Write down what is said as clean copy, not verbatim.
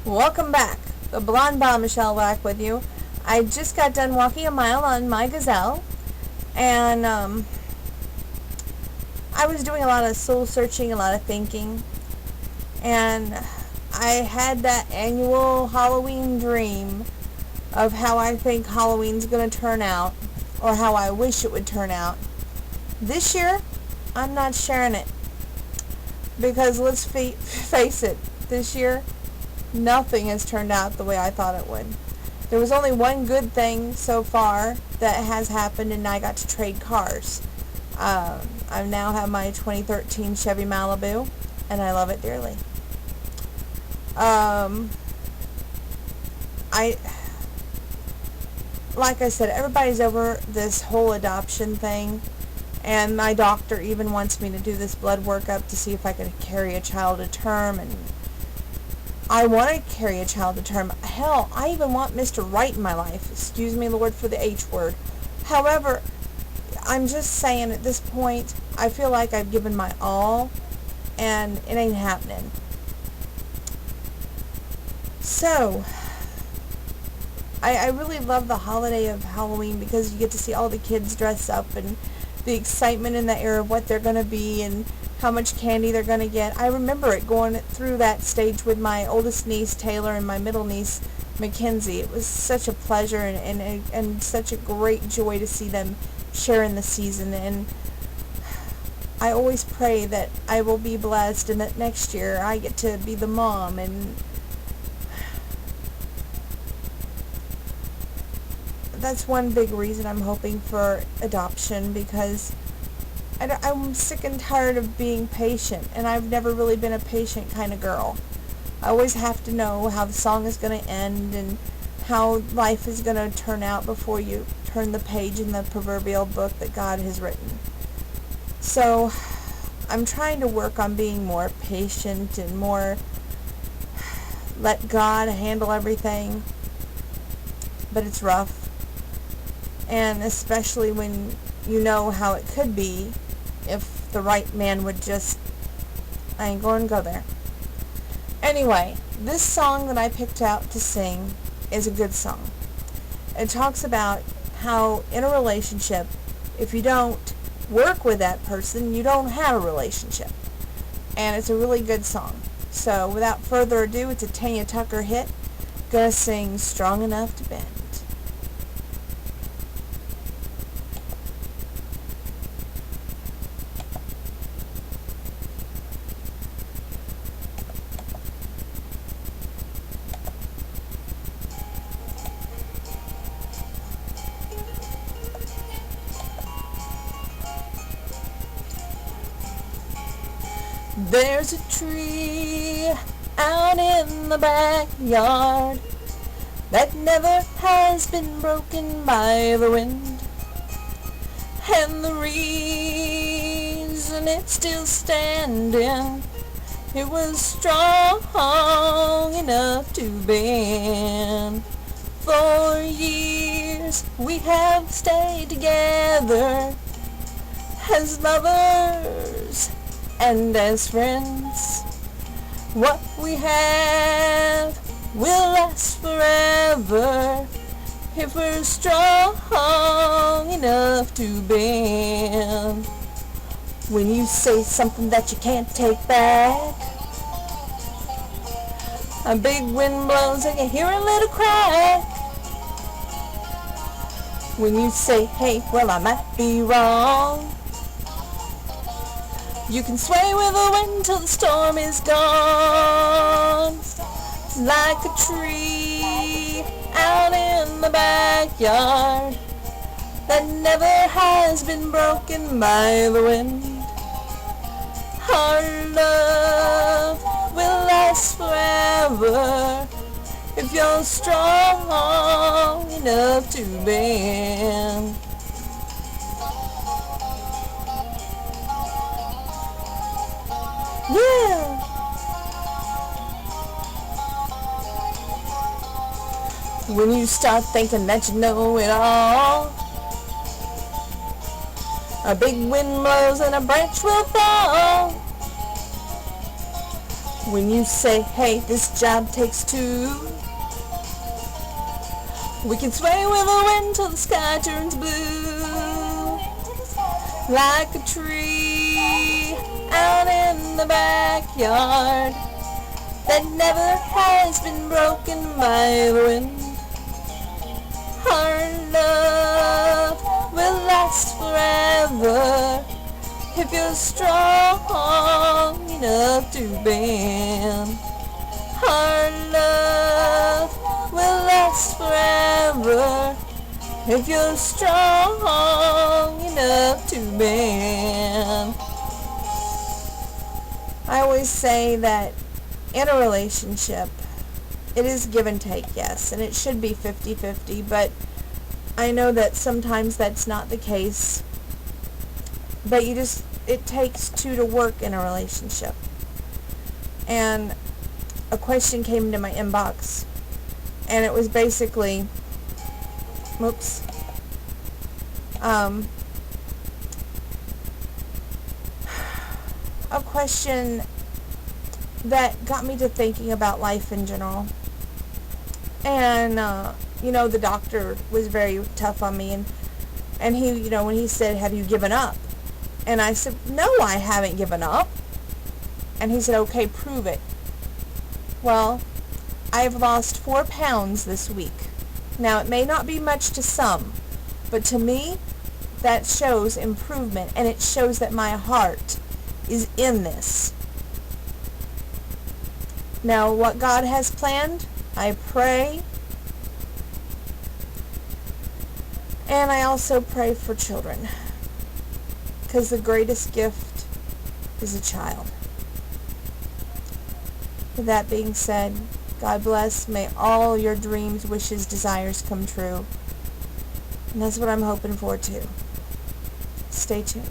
Welcome back. The Blonde Bomb Michelle back with you. I just got done walking a mile on my gazelle, and I was doing a lot of soul searching, a lot of thinking, and I had that annual Halloween dream of how I think Halloween's going to turn out, or how I wish it would turn out. This year, I'm not sharing it, because let's face it, this year, nothing has turned out the way I thought it would. There was only one good thing so far that has happened, and I got to trade cars. I now have my 2013 Chevy Malibu, and I love it dearly. Like I said, everybody's over this whole adoption thing, and my doctor even wants me to do this blood workup to see if I can carry a child to term, and I want to carry a child to term. Hell, I even want Mr. Right in my life. Excuse me, Lord, for the H word. However, I'm just saying at this point, I feel like I've given my all, and it ain't happening. So, I really love the holiday of Halloween because you get to see all the kids dress up and the excitement in the air of what they're going to be and how much candy they're going to get. I remember it going through that stage with my oldest niece, Taylor, and my middle niece, Mackenzie. It was such a pleasure and such a great joy to see them sharing the season. And I always pray that I will be blessed and that next year I get to be the mom. And that's one big reason I'm hoping for adoption, because I'm sick and tired of being patient, and I've never really been a patient kind of girl. I always have to know how the song is going to end and how life is going to turn out before you turn the page in the proverbial book that God has written. So I'm trying to work on being more patient and more let God handle everything, but it's rough. And especially when you know how it could be if the right man would just... I ain't going to go there. Anyway, this song that I picked out to sing is a good song. It talks about how in a relationship, if you don't work with that person, you don't have a relationship. And it's a really good song. So without further ado, it's a Tanya Tucker hit. Gonna sing Strong Enough to Bend. There's a tree out in the backyard that never has been broken by the wind, and the reason it's still standing, it was strong enough to bend. For years we have stayed together as lovers and as friends. What we have will last forever if we're strong enough to bend. When you say something that you can't take back, a big wind blows and you hear a little crack. When you say, hey, well, I might be wrong, you can sway with the wind till the storm is gone. Like a tree out in the backyard that never has been broken by the wind. Our love will last forever if you're strong enough to bend. Yeah. When you start thinking that you know it all, a big wind blows and a branch will fall. When you say, hey, this job takes two, we can sway with the wind till the sky turns blue. Like a tree out in the backyard that never has been broken by the wind. Our love will last forever if you're strong enough to bend. Our love will last forever if you're strong enough to bend. I always say that in a relationship, it is give and take, yes, and it should be 50-50, but I know that sometimes that's not the case. But it takes two to work in a relationship. And a question came into my inbox, and it was basically, a question that got me to thinking about life in general. And, the doctor was very tough on me, and he, when he said, have you given up? And I said, no, I haven't given up. And he said, okay, prove it. Well, I've lost 4 pounds this week. Now, it may not be much to some, but to me, that shows improvement, and it shows that my heart is in this. Now, what God has planned, I pray, and I also pray for children, because the greatest gift is a child. With that being said, God bless. May all your dreams, wishes, desires come true. And that's what I'm hoping for too. Stay tuned.